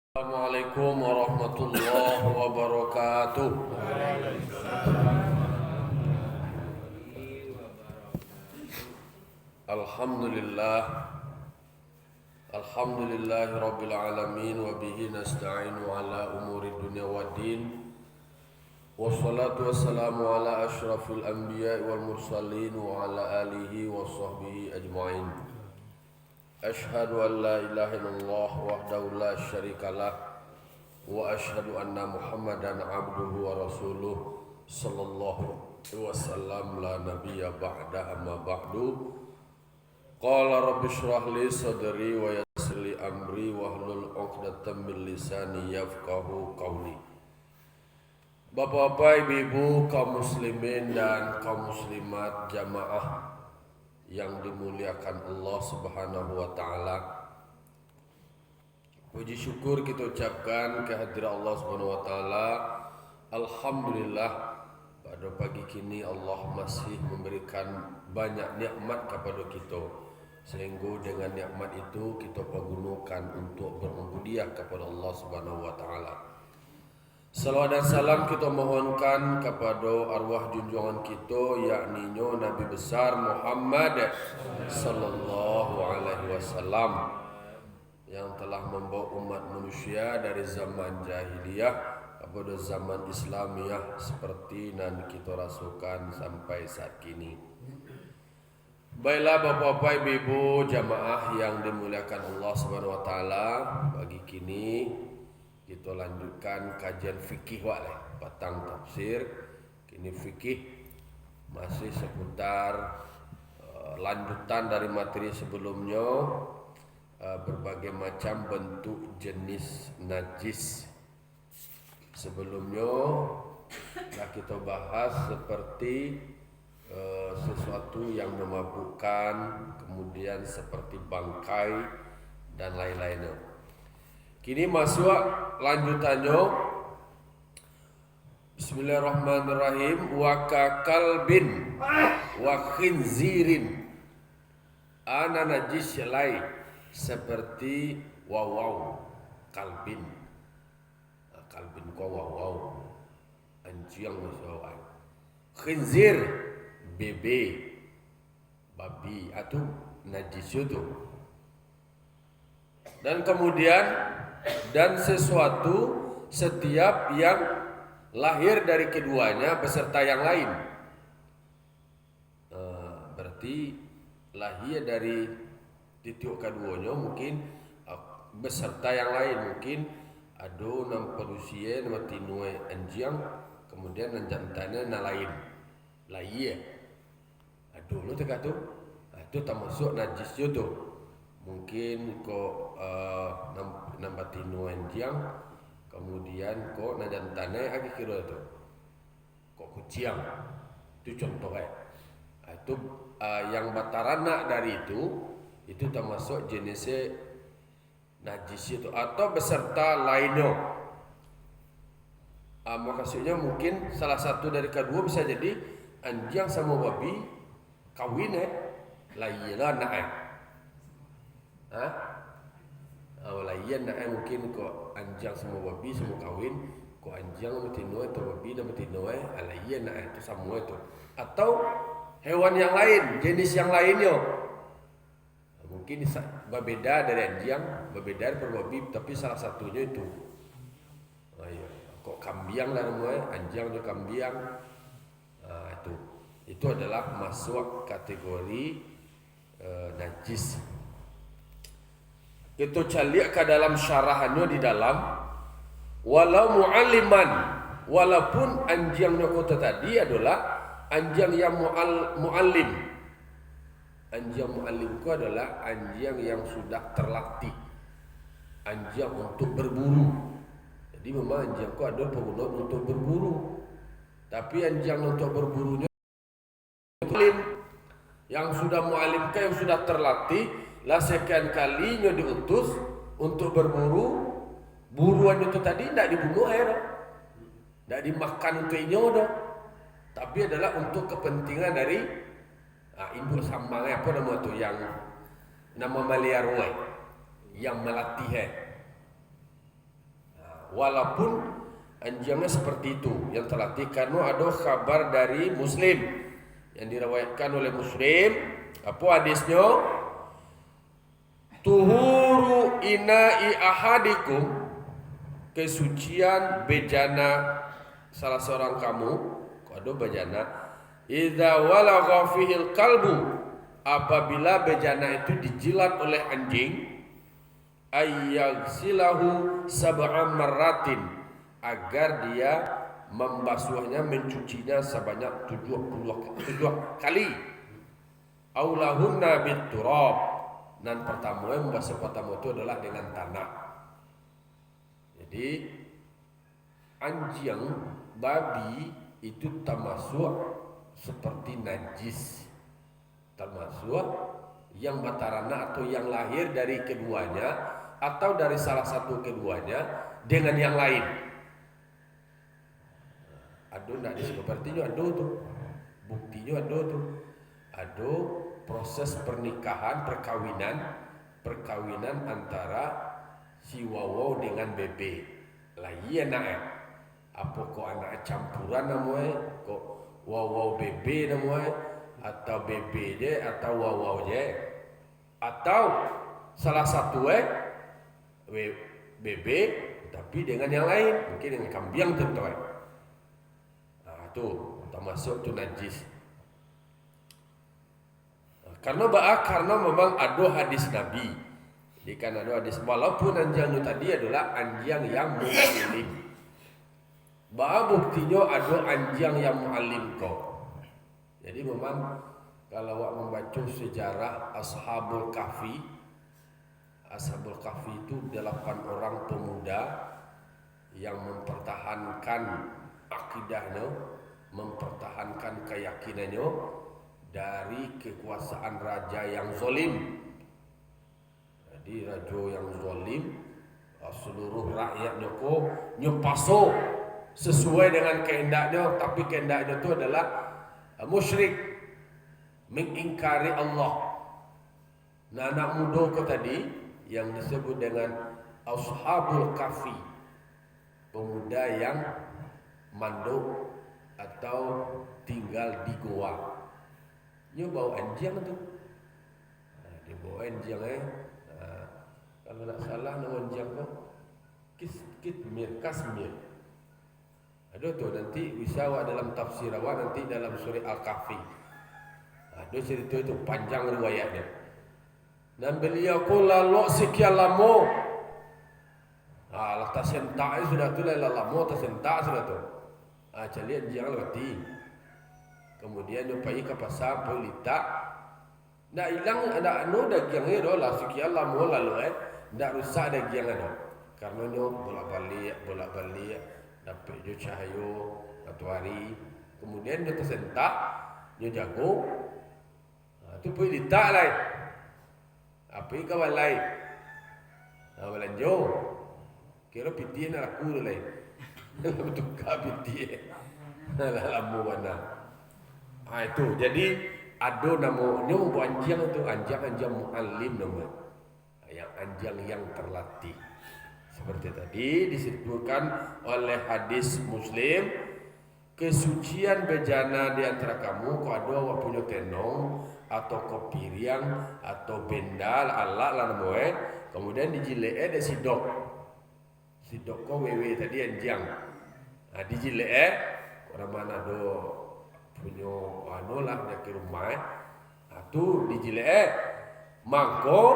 Assalamualaikum warahmatullahi wabarakatuh. Alhamdulillah. Alhamdulillahi rabbil alamin wa bihi nasta'inu ala umuri dunya waddin. Wassalatu wassalamu ala asyrafil anbiya'i wal mursalin wa ala alihi wa sahbihi ajma'in. Ashhadu an la ilaha illallah wahdahu la syarikalah wa ashhadu anna Muhammadan abduhu wa rasuluh sallallahu alaihi wasallam la nabiyya ba'da amma ba'du. Qala rabbi shrah li sadri wa yassir li amri wahlul 'uqdatam min lisani yafqahu qawli. Bapak-bapak, ibu-ibu, kaum muslimin dan kaum muslimat jamaah yang dimuliakan Allah Subhanahu wa taala. Puji syukur kita ucapkan kehadirat Allah Subhanahu wa taala. Alhamdulillah, pada pagi kini Allah masih memberikan banyak nikmat kepada kita. Sehingga dengan nikmat itu kita pergunakan untuk berubudiyah kepada Allah Subhanahu wa taala. Salawat dan salam kita mohonkan kepada arwah junjungan kita, yakni Nabi besar Muhammad sallallahu alaihi wasallam yang telah membawa umat manusia dari zaman jahiliyah kepada zaman Islamiyah seperti yang kita rasakan sampai saat kini. Baiklah bapak-bapak, ibu-ibu, jamaah yang dimuliakan Allah Subhanahu wa taala, pagi kini kita lanjutkan kajian fikih petang tafsir. Kini fikih masih seputar lanjutan dari materi sebelumnya, berbagai macam bentuk jenis najis. Sebelumnya telah kita bahas seperti sesuatu yang memabukkan, kemudian seperti bangkai dan lain-lainnya. Kini masuk lanjutannya. Bismillahirrahmanirrahim. Wa kakalbin wa khinzirin. Ana najis lai seperti wawaw kalbin. Kalbin ko wawaw. Anjing masalah. Khinzir bebe babi atau najis itu. Dan kemudian dan sesuatu setiap yang lahir dari keduanya beserta yang lain. Berarti lahir dari titik keduanya mungkin beserta yang lain, mungkin ada nam manusia nama tinue anjing, kemudian nanjantana na lain. Lahir. Aduh lu teka tu. Itu termasuk najis itu. Mungkin kok nambah tinu anjing, kemudian kok najantane agi kira itu kok kuciang, itu contohnya. Itu yang batarana dari itu termasuk jenisnya najis itu atau beserta lainnya. Maksudnya mungkin salah satu dari kedua bisa jadi anjing sama babi kawin lainlah nak layan nak mungkin ko anjing sama babi semua kawin, ko anjing sama tino atau babi sama tino layan nak itu semua itu, atau hewan yang lain, jenis yang lainnya mungkin berbeda dari anjing, berbeda dari babi, tapi salah satunya itu. Kok kambiang lah namanya, anjing juga kambiang. Itu adalah masuk kategori najis. Kita calik ke dalam syarahannya di dalam, walau mu'alliman, walaupun anjing yang kota tadi adalah anjing yang mu'allim. Anjing mu'allim itu adalah anjing yang sudah terlatih, anjing untuk berburu. Jadi memang anjing itu ada penggunaan untuk berburu, tapi anjing untuk berburunya yang sudah mu'allimkan, yang sudah terlatih, lah sekian kalinya diutus untuk berburu. Buruan itu tadi tidak dibunuh tidak dimakan untuk inyo, tapi adalah untuk kepentingan dari induk sambang apa nama tu yang nama meliar yang melatih Walaupun anjingnya seperti itu yang terlatih, karena ada kabar dari Muslim yang diriwayatkan oleh Muslim. Apa hadisnya? Tuhuru ina'i ahadikum, kesucian bejana salah seorang kamu, kado bejana, idza walagha fihil kalbu, apabila bejana itu dijilat oleh anjing, ayyagsilahu sab'a marratin, agar dia membasuhnya, mencucinya sebanyak 70 kali. Aulahunna biturab, dan pertama yang membasuh pertama itu adalah dengan tanah. Jadi anjing, babi itu termasuk seperti najis, termasuk yang batarana atau yang lahir dari keduanya atau dari salah satu keduanya dengan yang lain. Aduh, nak sepertinya aduh tuh, buktinya aduh tuh, aduh proses pernikahan, perkawinan antara si wawo dengan bebe. Lah iya nak, apa kok anak campuran namanya, kok wawo bebe namanya, atau bebe je atau wawo je, atau salah satu bebe tapi dengan yang lain, mungkin dengan kambing tentu. Nah, tuh termasuk tu najis. Karena memang ada hadis Nabi. Jadi kan ada hadis, walaupun anjing itu tadi adalah anjing yang mu'allim. Buktinya ada anjing yang mu'allim kok. Jadi memang kalau awak membaca sejarah Ashabul Kahfi itu 8 orang pemuda yang mempertahankan akidahnya, mempertahankan keyakinannya dari kekuasaan raja yang zalim. Jadi raja yang zalim, seluruh rakyatnya kok nyepaso sesuai dengan kehendaknya, tapi kehendaknya itu adalah musyrik, mengingkari Allah. Nah, anak muda ke tadi yang disebut dengan Ashabul Kahfi, pemuda yang manduk atau tinggal di goa. Dia bawa anjing tu. Dia bawa anjing kalau tak salah nama anjing tu Kasmir. Ada tu nanti bisa awak dalam tafsir awak nanti dalam surah Al-Kahfi. Ada cerita itu panjang riwayatnya. Dan beliau pun lalu sekian lama. Lah tersentak sudah tu lama tersentak sudah tu. Jadi anjing mati. Kemudian dia pergi ke pasar, pergi litak. Nak hilang, nak daging itu lah sekian lama lalu nak rusak daging itu. Karena dia bolak-balik, dapat dia cahaya matahari. Kemudian dia tersentak, dia jago. Tu pergi litak lah. Pergi ke balai. Belanja. Kira piti nak laku lah. Tukar piti. Lama mana. Itu jadi ada namanya anjing itu anjing mu'allim nama, yang anjing yang terlatih. Seperti tadi disebutkan oleh hadis Muslim, kesucian bejana di antara kamu, kau ada awak punya tenong atau kopiriang atau bendal alat lah namanya, kemudian dijilek ada sidok kau wewe tadi anjing. Dijilek orang mana do punya lah dari rumah tu dijilek, maka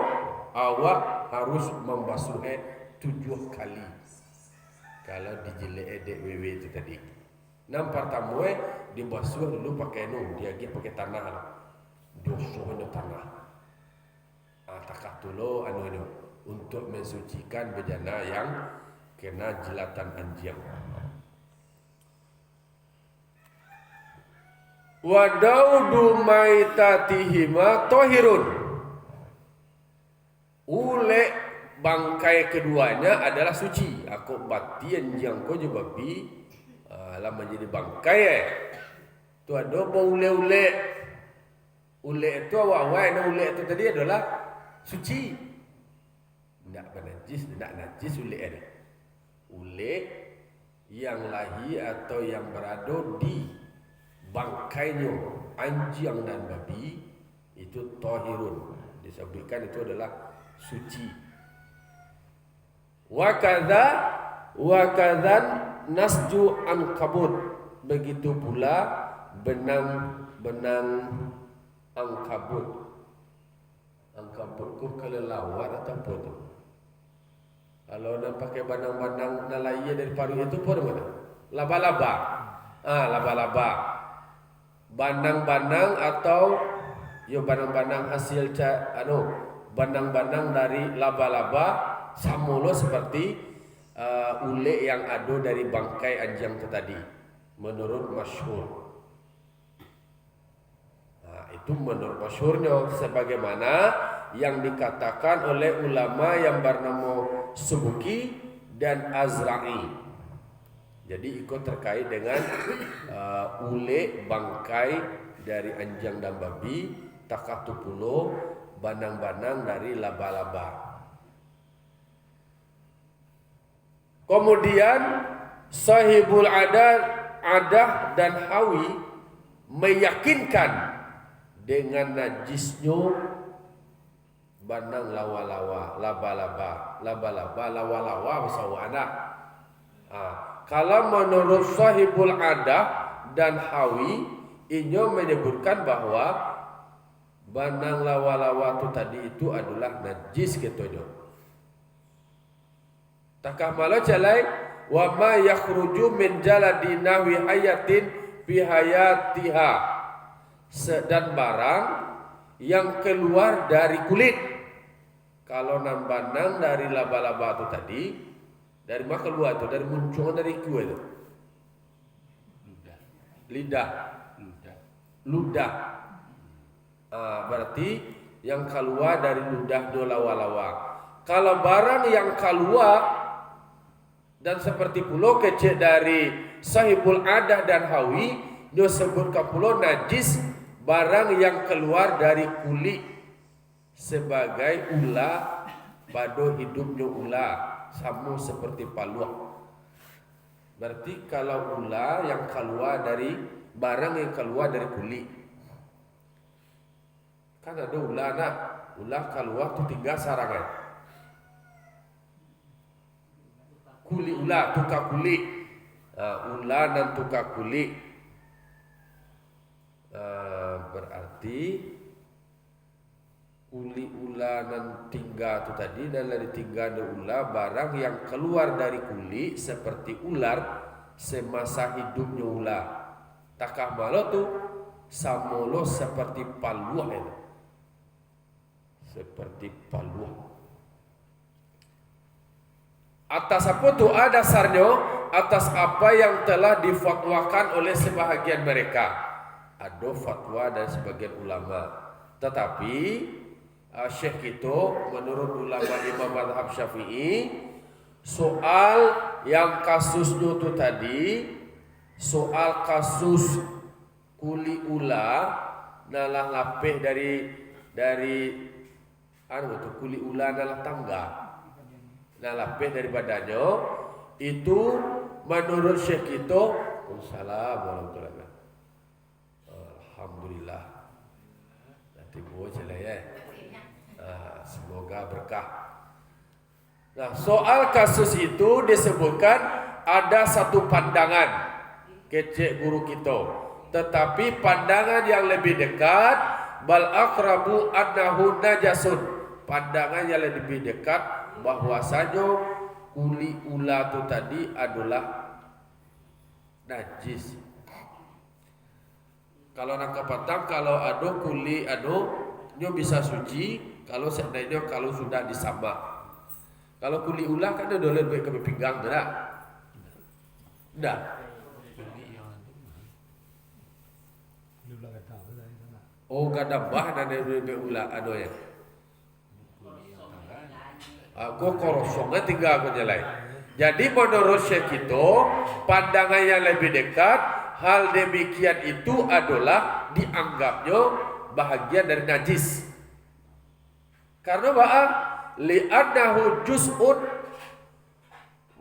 awak harus membasuh 7 kali kalau dijilek dek wewe itu tadi. Nam pertama dibasuh dulu pakai dia lagi pakai tanah, dosohnya tanah. Takah dulu ini untuk mensucikan bejana yang kena jilatan anjing. Wa daudu maitatihima tohirun. Ule bangkai keduanya adalah suci. Aku batian yang kau juga babi lah menjadi bangkai tu ada ule. Ule itu awal ule itu tadi adalah suci. Tidak najis ule ada. ule yang lahir atau yang berada di bangkainya anjing dan babi itu tahirun, disebutkan itu adalah suci. Wa kadzan nasju ankabut, begitu pula benang ankabut. Ankabut ku kelelawar atau apa tu? Kalau nak pakai benang-benang nalaya dari paru itu apa namanya? Laba-laba. Laba-laba. Benang-benang atau benang-benang hasil benang-benang dari laba-laba sama lo seperti ule yang ada dari bangkai anjing itu tadi, menurut masyhur. Itu menurut masyhurnya, sebagaimana yang dikatakan oleh ulama yang bernama Subuki dan Azra'i. Jadi ikut terkait dengan ule bangkai dari anjing dan babi, takatupulo banang-banang dari laba-laba. Kemudian sahibul adah dan hawi meyakinkan dengan najisnya banang lawa-lawa, laba-laba, lawa-lawa bersama anak. Kalau menurut sahibul adah dan hawi, ini menyebutkan bahwa banang lawa-lawa itu tadi itu adalah najis gitu. Takah malah calai wa ma yakhruju min jaladi nahwi hayatin fi hayatiha, dan barang yang keluar dari kulit. Kalau nambanang dari laba-laba itu tadi, dari mana keluar itu? Dari munculnya dari kulit itu. Ludah. Berarti yang keluar dari ludah do lawa-lawa. Kalau barang yang keluar dan seperti pulau kecil dari sahibul adah dan hawi, dia sebutkan pulau najis barang yang keluar dari kulit sebagai ular pada hidupnya ular, sama seperti paluh. Berarti kalau ular yang keluar dari barang yang keluar dari kulit, kan ada ular keluar tu 3 sarangan. Kulit ular, tukar kulit. Ular dan tukar kulit. Berarti kulit ular dan tinggal itu tadi, dan dari tinggal ada ular barang yang keluar dari kulit seperti ular semasa hidupnya ular. Takah malo tu samolo seperti paluh itu. Seperti paluh. Atas apa tu ada dasarnya? Atas apa yang telah difatwakan oleh sebahagian mereka. Ada fatwa dan sebagian ulama. Tetapi Syekh itu menurut ulama Imam Mazhab Syafi'i, soal yang kasusnya itu tadi, soal kasus kuli ular nalah lapih dari kuli ular nalah tangga, nalah lapih dari badannya, itu menurut Syekh itu, Assalamualaikum warahmatullahi wabarakatuh. Alhamdulillah. Nanti buat celah ya. Semoga berkah. Nah, soal kasus itu disebutkan ada satu pandangan kecek guru kita, tetapi pandangan yang lebih dekat bal aqrabu annahu najasun, pandangan yang lebih dekat bahwasanya kuli ular itu tadi adalah najis. Kalau nak patang, kalau ada kuli dia bisa suci kalau seandainya kalau sudah disambak. Kalau kuli ular kan dia boleh buat ke pinggang tak? Dah. Oh, kada bah dan dia ular ya. Aku korosongnya tinggal aku nyalai. Jadi menurut Syekh itu pandangan yang lebih dekat, hal demikian itu adalah dianggapnya bahagian dari najis. Karena li'annahu juz'un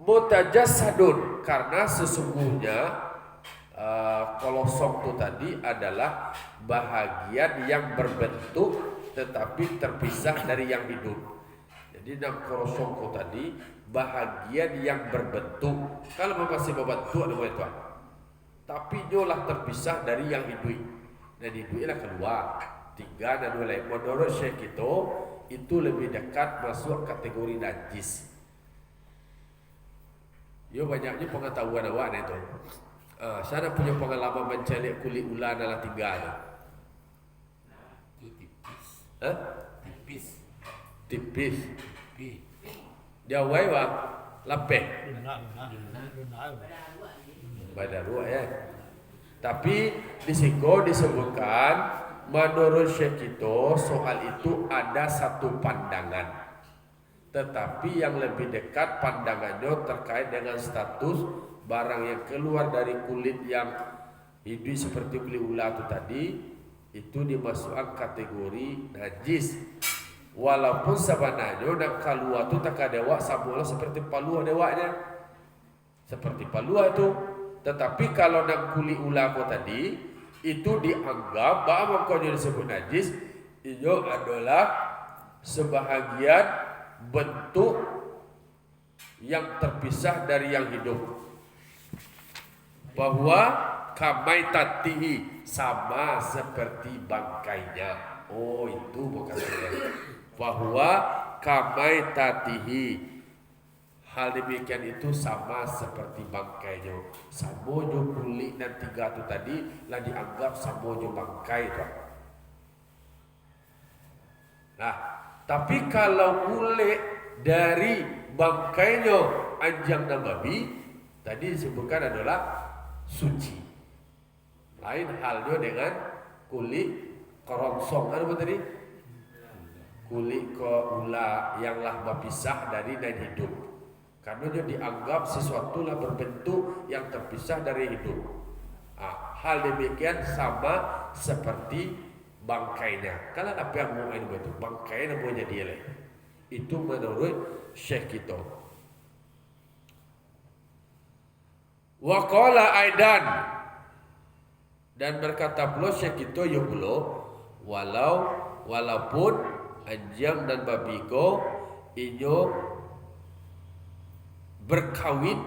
mutajassadun, karena sesungguhnya kolosok itu tadi adalah bahagian yang berbentuk tetapi terpisah dari yang hidup. Jadi dalam kolosok itu tadi bahagian yang berbentuk, kalau masih berbentuk ada itu, tapi nyolah terpisah dari yang hidup. Dan hidupnya keluar tiga dan dua lain. Menurut Syekh itu lebih dekat masuk kategori najis. Yo banyaknya pengetahuan awak itu. Saya punya pengalaman mencari kulit ular dalam tinggal. Itu tipis. Tipis. Tipis. Dia wah lapeh. Badaru ya. Tapi di sini disebutkan menurut Syekh soal itu ada satu pandangan. Tetapi yang lebih dekat pandangannya terkait dengan status barang yang keluar dari kulit yang hidup seperti kulit ular itu tadi, itu dimasukkan kategori najis. Walaupun sebenarnya nak keluar itu tak ada dewak sama seperti paluah dewaknya, seperti paluah itu. Tetapi kalau nak kulit ular itu tadi, itu dianggap bahwa makanya disebut najis, itu adalah sebahagian bentuk yang terpisah dari yang hidup. Bahwa kamaitatihi, sama seperti bangkainya. Oh, itu bukan sebenarnya. Bahwa kamaitatihi, hal demikian itu sama seperti bangkainya. Samojo kulit dan tiga itu tadi lah dianggap samojo bangkai itu. Nah, tapi kalau kulit dari bangkainya anjing dan babi tadi disebutkan adalah suci. Lain halnya dengan kulit kerongsong, apa tadi? Kulit ke ular yang lah berpisah dari dan hidup. Karena dia dianggap sesuatu lah berbentuk yang terpisah dari hidup. Hal demikian sama seperti bangkainya. Kalau apa yang mau ini betul, bangkainya mau jadi lah. Itu menurut Syekh kita. Wa qala aidan, dan berkata pula Syekh kita ya pula, walaupun anjing dan babi ko inyo berkawin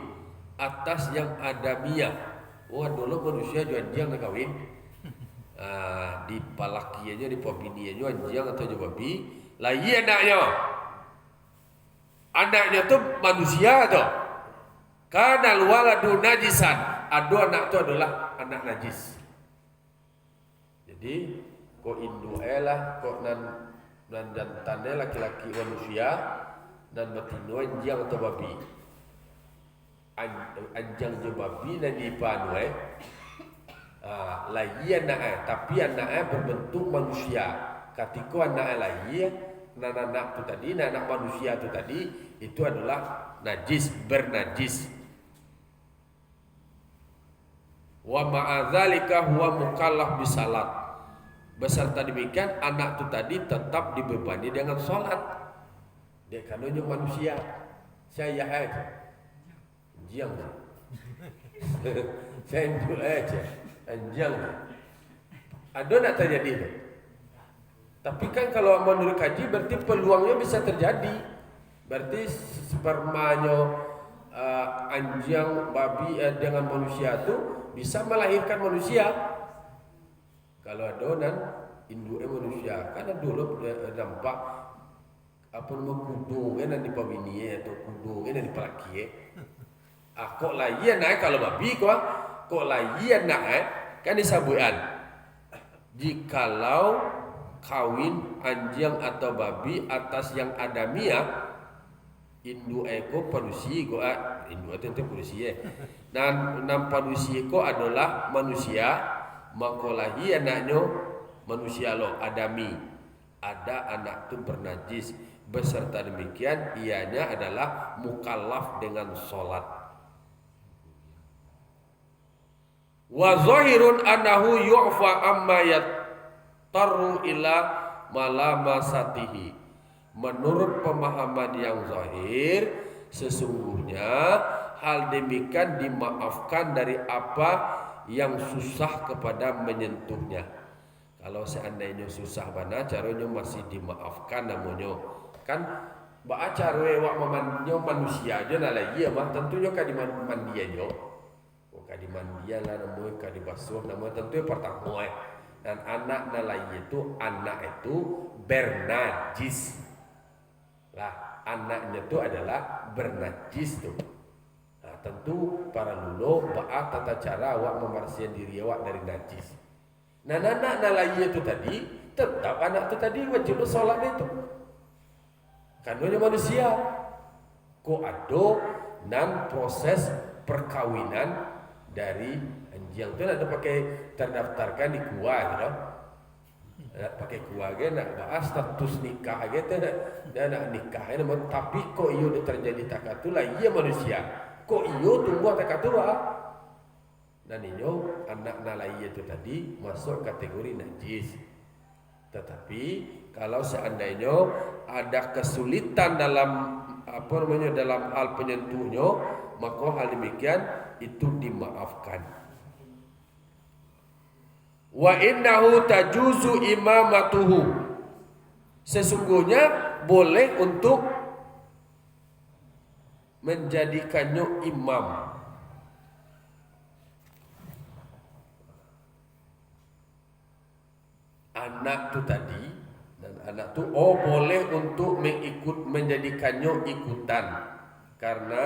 atas yang adamiah. Oh, dulu manusia juga anjing nak kawin. Di palakiannya, di pabiniannya anjing atau juga babi. Lah iya anaknya tu manusia tu. Karena waladu najisan, ada anak tu adalah anak najis. Jadi ko indu lah, ko nan jantannya laki-laki manusia dan betino anjing atau babi. Anjing je babi dan dipanwe. Lagi anak, tapi anaknya berbentuk manusia. Ketika anak lagi, anak tu tadi, anak manusia tu tadi, itu adalah najis, bernajis. Wa ma'adzalika huwa mukallaf bisalat. Beserta demikian anak itu tadi tetap dibebani dengan salat. Dia kanonnya manusia. Saya aja. Anjing. Saya itu aja. Anjing. Ada nak terjadi itu. Tapi kan kalau menurut kaji berarti peluangnya bisa terjadi. Berarti spermanya anjing babi dengan manusia itu bisa melahirkan manusia. Kalau adonan induk manusia, karena dulu nampak apa nama kudung kan di pabini atau kudung kan di pelaki. Kok lagi naik kalau babi kok lagi naik kan disabuan. Jikalau kawin anjing atau babi atas yang adamiah, induk eko manusia induk itu manusia. Dan panusia ko adalah manusia, makolahi anaknya manusia lo adami. Ada anak tu bernajis. Beserta demikian ianya adalah mukallaf dengan solat. Wa zahirun annahu yu'fa amma yattaru ila malamasatihi. Menurut pemahaman yang zahir, Sesungguhnya hal demikian dimaafkan dari apa yang susah kepada menyentuhnya. Kalau seandainya susah bana caranya masih dimaafkan namanya. Kan baca wak memandinya manusia aja nah lagi ya mah tentunya kadi mandiannya. Kadi mandian lah namanya kadi basuh namanya tentunya pertama. Dan anak nalai itu bernajis. Lah anaknya itu adalah bernajis tuh. Nah, tentu para lulu baat tata cara awak membersihkan diri awak dari najis. Nah anak nalai itu tadi tetap anak itu tadi wajib sholat itu. Karena manusia. Kok ada nan proses perkawinan dari anjing itu ada pakai terdaftarkan di KUA gitu. Pakai keluarga nak bahas status nikah gitu dan nak nikah tapi kok iyo terjadi takatulah iya manusia kok iyo tunggu takatua dan iyo anak nalai itu tadi masuk kategori najis. Tetapi kalau seandainya ada kesulitan dalam dalam hal penyentuhnya maka hal demikian itu dimaafkan. Wa innahu tajuzu imamatuhu. Sesungguhnya boleh untuk menjadikannya imam. Anak tu tadi dan anak tu boleh untuk menjadikannya ikutan karena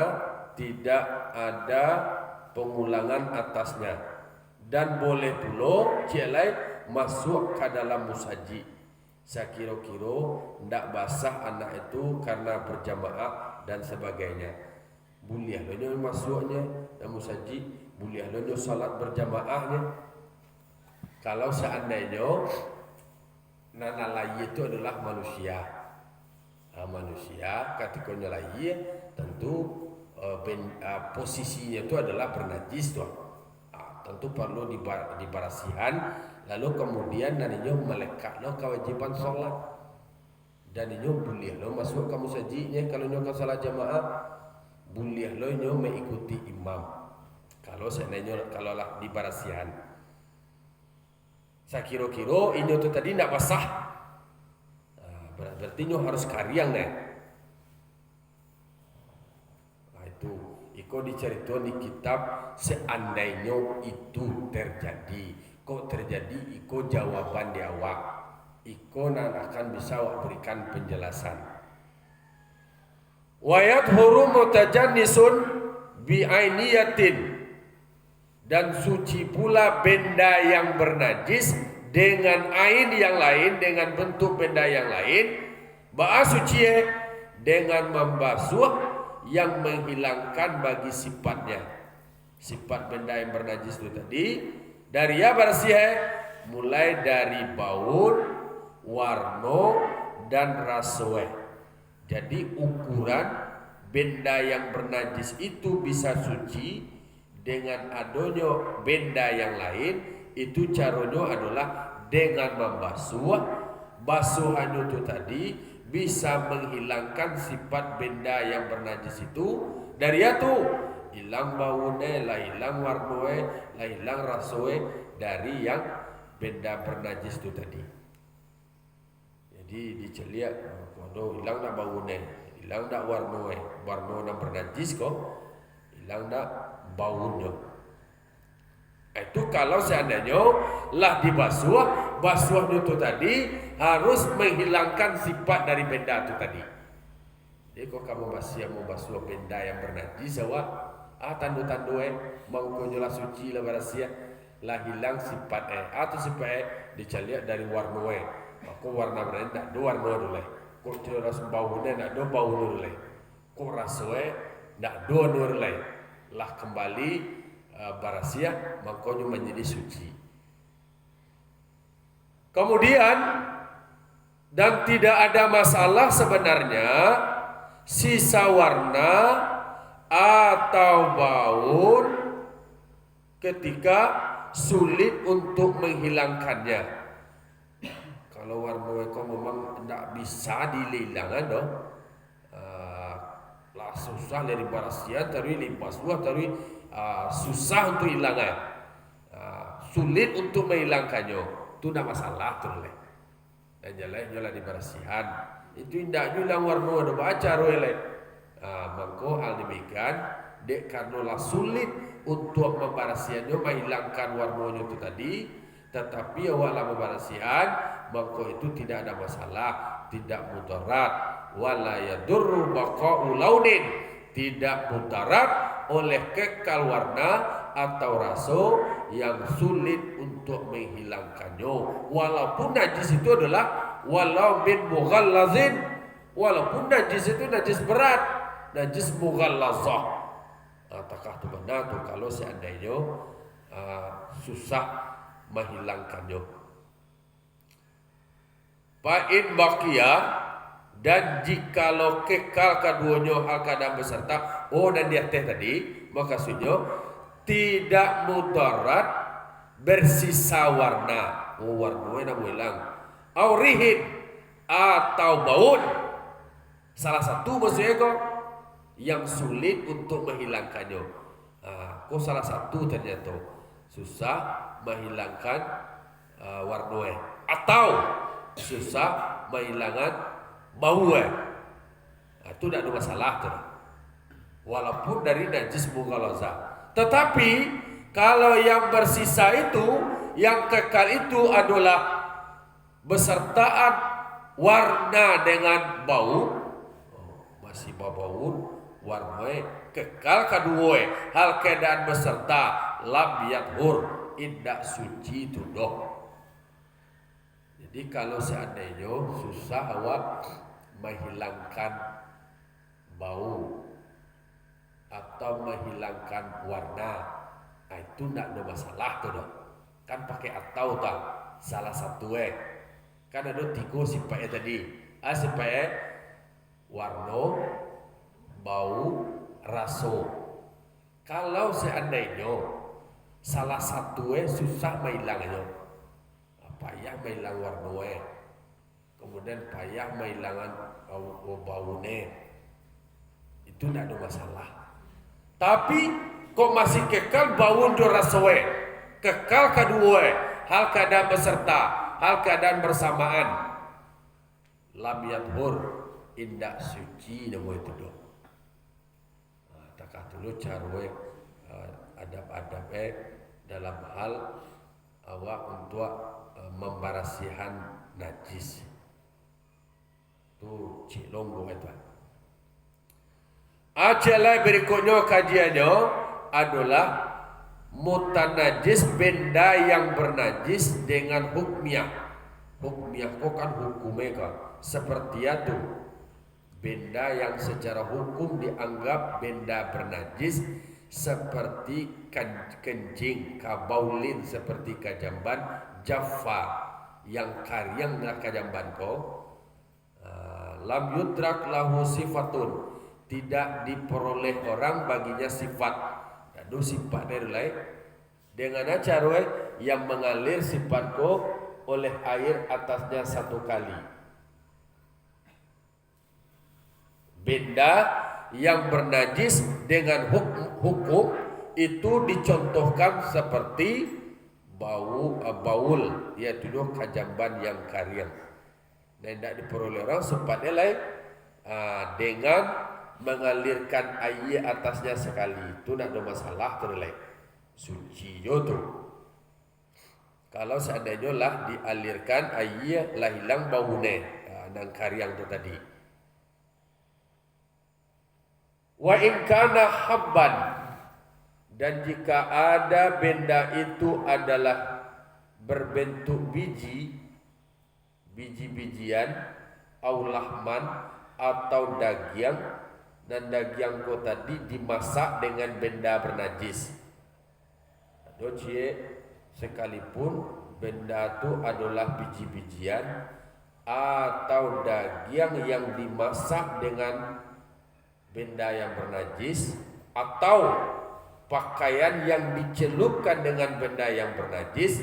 tidak ada pengulangan atasnya. Dan boleh pula celai masuk ke dalam musaji. Sekira-kira ndak basah anak itu karena berjamaah dan sebagainya. Boleh lah masuknya dalam musaji, boleh lah salat berjamaahnya. Kalau seandainya nanalai itu adalah manusia. Manusia ketika nyalai tentu posisinya itu adalah bernajis tuh. Tentu perlu dibarasihan lalu kemudian naninya melekatlah kewajiban sholat dan inyo boleh lo masuk kamu sajinya kalau inyo ke salat jamaah boleh lo inyo mengikuti imam kalau seandainya kalau lah dibarasihan sakiro-kiro inyo tu tadi nak basah berarti inyo harus karyang nih itu Iko diceritakan di kitab seandainya itu terjadi. Kok terjadi? Iko jawaban di awak. Iko akan bisa awak berikan penjelasan. Wayat huru mutajannisun bi'ainiyatin dan suci pula benda yang bernajis dengan ain yang lain dengan bentuk benda yang lain. Ba'a suci dengan membasuh yang menghilangkan bagi sifatnya. Sifat benda yang bernajis itu tadi dari ya bersih mulai dari bau, warna dan rasanya. Jadi ukuran benda yang bernajis itu bisa suci dengan adanya benda yang lain itu caranya adalah dengan membasuh. Basuhannya itu tadi bisa menghilangkan sifat benda yang bernajis itu dari itu hilang baunya, lah hilang warnanya, lah hilang rasanya dari yang benda bernajis itu tadi. Jadi diceliak kalau hilang nak baunya, hilang nak warnanya, warna bernajis kok hilang nak baunya. Itu kalau seandainya lah dibasuh, basuh itu tadi harus menghilangkan sifat dari benda itu tadi. Jadi kalau kamu masih mau basuh benda yang bernajis, awak tandu-tandu mengkonyolah suci lah berasia lah hilang sifat atau sifat dicaliak dari warna aku warna berani tak do warna dulu kok jelas baunya tak do bau dulu kok rasanya tak do dulu lah kembali berasia mengkonyo menjadi suci. Kemudian dan tidak ada masalah sebenarnya sisa warna atau bau ketika sulit untuk menghilangkannya. Kalau warna itu memang tidak bisa dihilangkan dong, lah susah dari barasian tarui limpas buah tarui susah untuk hilangnya, sulit untuk menghilangkannya, itu tidak masalah tuh le. Dan jalan di barasian itu indah juga warna ada baca roele. Mangko hal demikian dek karena lah sulit untuk membarasiannya menghilangkan warnanya itu tadi, tetapi awalnya membarasian mangko itu tidak ada masalah, tidak mudarat, wala yadurru baqa'u launin, tidak mudarat oleh kekal warna atau rasa yang sulit untuk menghilangkannya, walaupun najis itu adalah walau bin mughallazin, walaupun najis itu najis berat, najis mughallazah. Apakah itu benar tuh kalau seandainya susah menghilangkannya? Fa'in baqiya, dan jikalau kekal keduanya hal kadang beserta, dan di atas tadi maksudnya tidak mudarat bersisa warna, warnanya nak hilang, aurihin atau baun, salah satu maksudnya kok yang sulit untuk menghilangkannya. Kok salah satu ternyata susah menghilangkan warna atau susah menghilangkan bau. Itu tidak ada masalah tuh. Walaupun dari najis mughallazah. Tetapi kalau yang bersisa itu, yang kekal itu adalah besertaan warna dengan bau, masih bau warna kekal kedua hal keadaan beserta lam yathur, indak suci itu doh. Jadi kalau seandainya susah awak menghilangkan bau atau menghilangkan warna, itu tidak ada masalah tuh dong. Kan pakai atau tak salah satu kan ada 3 sifatnya tadi. Sifatnya warna, bau, rasa. Kalau seandainya salah satu susah menghilangnya, payah menghilang warna, kemudian payah menghilangkan baunya, itu tidak ada masalah. Tapi kok masih kekal bau dan rasa, kekal kedua hal keadaan beserta, hal keadaan bersamaan, lam yathur, indak suci nama itu doh. Takah dulu cara adab-adab dalam hal awak untuk membarasihan najis. Tu cik longgo itu. Ajalah berikutnya kajiannya adalah mutanajis, benda yang bernajis dengan hukmiyah. Hukmiyah kok kan hukumnya kan seperti itu. Benda yang secara hukum dianggap benda bernajis seperti kencing, kabaulin seperti kajamban, jaffa yang karyang nak kajamban ko, lam yudrak lahu sifatun, tidak diperoleh orang baginya sifat. Aduh sifat dari lain dengan acara yang mengalir sifat ko oleh air atasnya satu kali. Benda yang bernajis dengan hukum itu dicontohkan seperti baul, yaitu kajamban yang karyang. Dan tidak diperoleh orang sifatnya lain dengan mengalirkan air atasnya sekali, itu tidak ada masalah terlalu suci itu. Kalau seandainya lah dialirkan air lah hilang baunya dan karyang itu tadi. Wa in kana habban, dan jika ada benda itu adalah berbentuk biji-bijian, au lahman atau daging, dan daging ko tadi dimasak dengan benda bernajis. Docie sekalipun benda itu adalah biji-bijian atau daging yang dimasak dengan benda yang bernajis, atau pakaian yang dicelupkan dengan benda yang bernajis,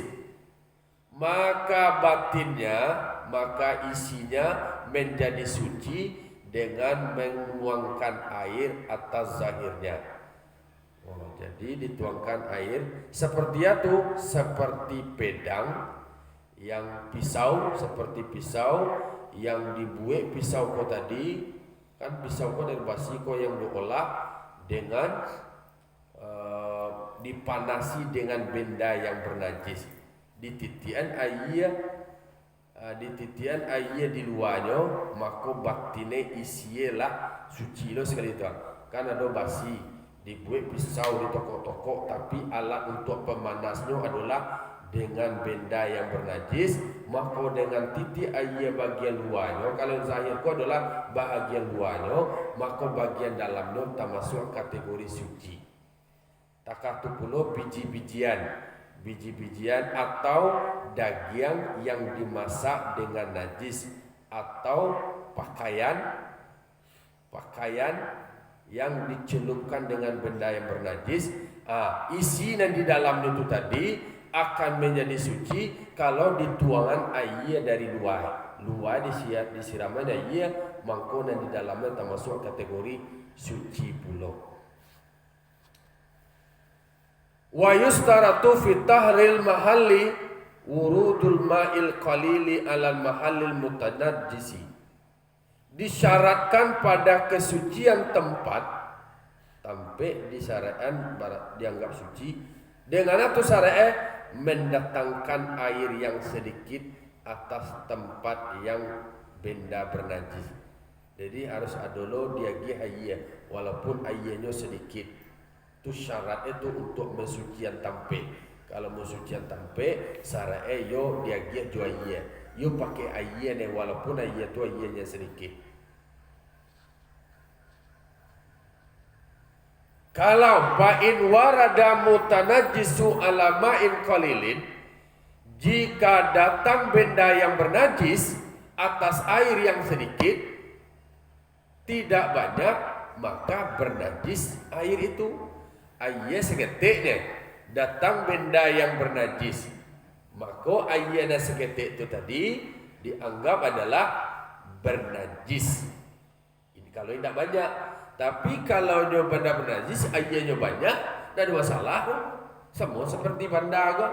maka batinnya, maka isinya menjadi suci dengan menuangkan air atas zahirnya. Jadi dituangkan air seperti itu, seperti pedang yang seperti pisau yang dibuat pisau ko tadi, kan pisau ko dari basi ko yang diolah dengan dipanasi dengan benda yang bernajis. Dititian air di luarnya, maka baktine isielah suci lo sekali itu. Kan ada basi dibuat pisau di toko-toko, tapi alat untuk pemanasnya adalah dengan benda yang bernajis, maka dengan titik air bagian luarnya, kalau zahir ko adalah bahagian luarnya, maka bagian dalamnya termasuk kategori suci. Takatu pula biji-bijian atau daging yang dimasak dengan najis, atau pakaian yang dicelupkan dengan benda yang bernajis. Isi yang di dalamnya itu tadi akan menjadi suci kalau dituangan air dari luar disiraman air, maka yang di dalamnya termasuk kategori suci pula. Wa yustaratu fi tahril mahalli wurudul ma'il qalili alal mahallil mutanajjisi. Disyaratkan pada kesucian tempat sampai disyaratkan dianggap suci dengan itu syariat mendatangkan air yang sedikit atas tempat yang benda bernajis. Jadi harus ada lo diagi air walaupun airnya sedikit. Itu syarat itu untuk mensucian tampe. Kalau mensucian tampe, syariat yo diagi jo air. Yo pakai air ni walaupun air tu airnya sedikit. Kalau fa'in warada mutanajjisu ala ma'in qalilin, jika datang benda yang bernajis atas air yang sedikit, tidak banyak, maka bernajis air itu. Air seketiknya datang benda yang bernajis, maka airnya seketik itu tadi dianggap adalah bernajis. Ini kalau tidak banyak. Tapi kalau dia benda bernajis, airnya banyak, tidak ada masalah. Semua seperti benda kau.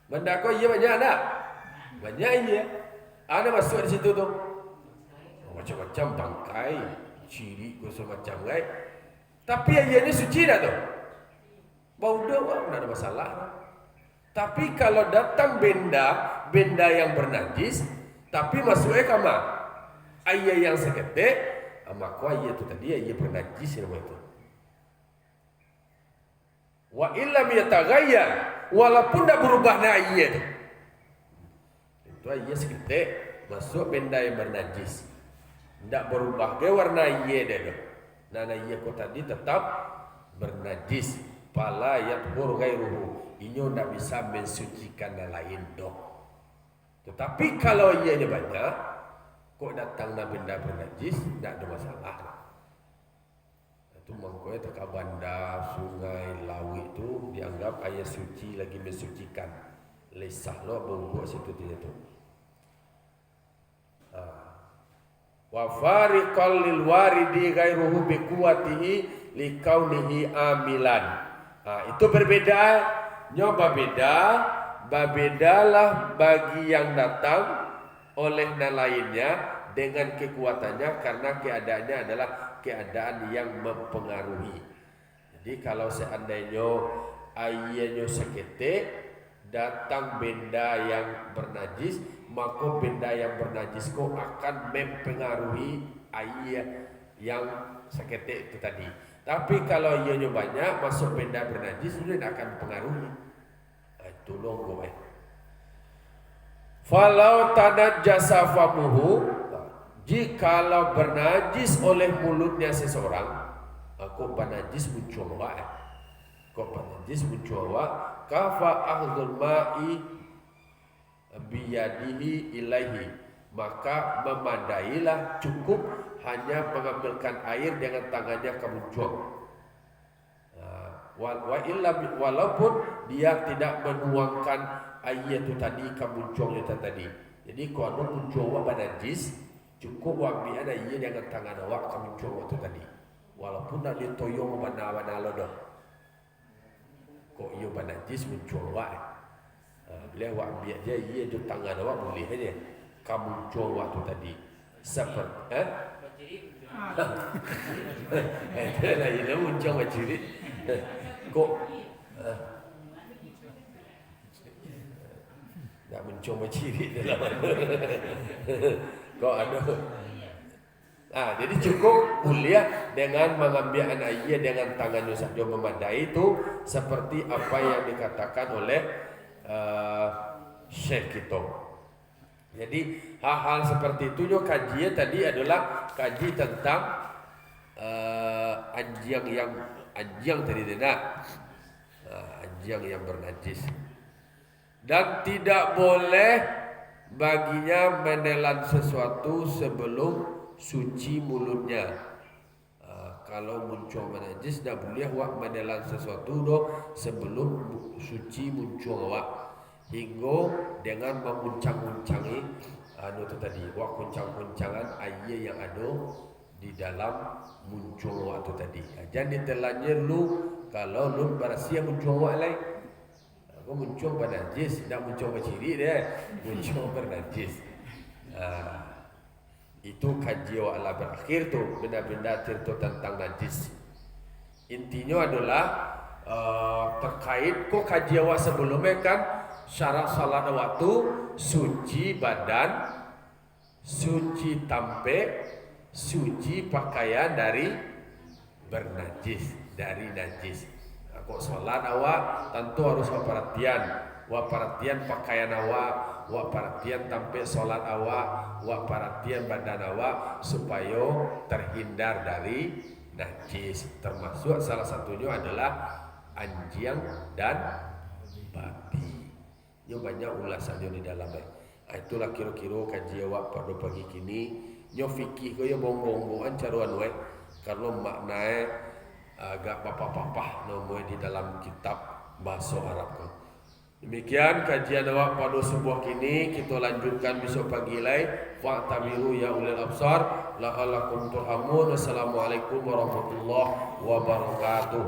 Benda kau iya banyak ada? Banyak iya. Ada masuk di situ tu. Macam-macam bangkai, ciri kau semacam kai. Tapi airnya suci dah tu. Bau dah, tidak ada masalah. Tapi kalau datang benda yang bernajis, tapi masuknya kama air yang seketik, maka air itu tadi air bernajis nama itu. Wa illam yataghayyar, walaupun dah berubah air itu air seketik masuk benda yang bernajis, tidak berubah ke warna air dia tu. Dan air itu tadi tetap bernajis. Fala yathur ghairuhu, ini tidak bisa mensucikan yang lain dok. Tetapi kalau airnya banyak, kok datanglah benda bernajis, tidak ada masalah. Itu mangkoi teka banda, sungai, laut itu dianggap air suci lagi mensucikan. Lesah lo bau situ tu. Wa fariqal lil waridi ghairuhu bi quwwatihi li kaunihi amilan. Itu berbeda, nyoba bedalah bagi yang datang oleh yang lainnya dengan kekuatannya, karena keadaannya adalah keadaan yang mempengaruhi. Jadi kalau seandainya airnya seketik, datang benda yang bernajis, maka benda yang bernajis kok akan mempengaruhi air yang seketik itu tadi. Tapi kalau ianya banyak, masuk benda bernajis, sudah tidak akan mempengaruhi. Tolong gue. Falau tanajjasa famuhu, jikalau bernajis oleh mulutnya seseorang, kok bernajis muncul kafa akhdhul ma'i biyadihi ilaihi, maka memadailah cukup hanya mengambilkan air dengan tangannya ke muncul. Walaupun dia tidak menuangkan air itu tadi ke muncul itu tadi. Jadi kalau muncul bernajis, Cukup wak bi ada iya dengan tangan awak kemuncul waktu tadi. Walaupun nak ditoyong bana-bana lo dah. Kok iyo banajis muncul wak. Bila wak bi aja iya jo tangan awak boleh aja. Kemuncul waktu tadi. Seperti itu lah ini muncul macam ni. Kok nak muncul macam ni dalam. Kok ada. Jadi cukup mulia dengan mengambil anak ia dengan tangannya saja memadai itu seperti apa yang dikatakan oleh Syekh kita. Jadi hal-hal seperti itu juga kajian tadi adalah kaji tentang anjing tadi tidak anjing yang bernajis dan tidak boleh baginya menelan sesuatu sebelum suci mulutnya. Kalau muncul menajis dah boleh wak menelan sesuatu doh sebelum suci muncul wak hingga dengan menguncang-uncangi itu tadi wak kuncang-kuncangan air yang ada di dalam muncul wak itu tadi. Jangan ditelannya lu kalau lu berasia muncul wak lain. Aku muncul bernajis, tidak muncul berciri dia, muncul bernajis. Itu kaji wa'ala berakhir tu benda-benda cerita tentang najis. Intinya adalah terkait kok kaji awak sebelumnya kan syarat salat waktu suci badan, suci tampek, suci pakaian dari bernajis, dari najis. Kok salat awak tentu harus perhatian pakaian awak, perhatian tampil solat awak, perhatian badan awak supaya terhindar dari najis. Termasuk salah satunya adalah anjing dan babi. Ini banyak ulasannya di dalamnya. Itulah kira-kira kaji awak pada pagi kini. Nyo fikih ko yo bongbong-bongan caruan we. Kalau maknanya agak papa-papa nomor di dalam kitab bahasa Arab ko. Demikian kajian awak pada sebuah kini. Kita lanjutkan besok pagi lai. Fa'tabiru ya ulil absar la'allakum turhamun. Wassalamualaikum warahmatullahi wabarakatuh.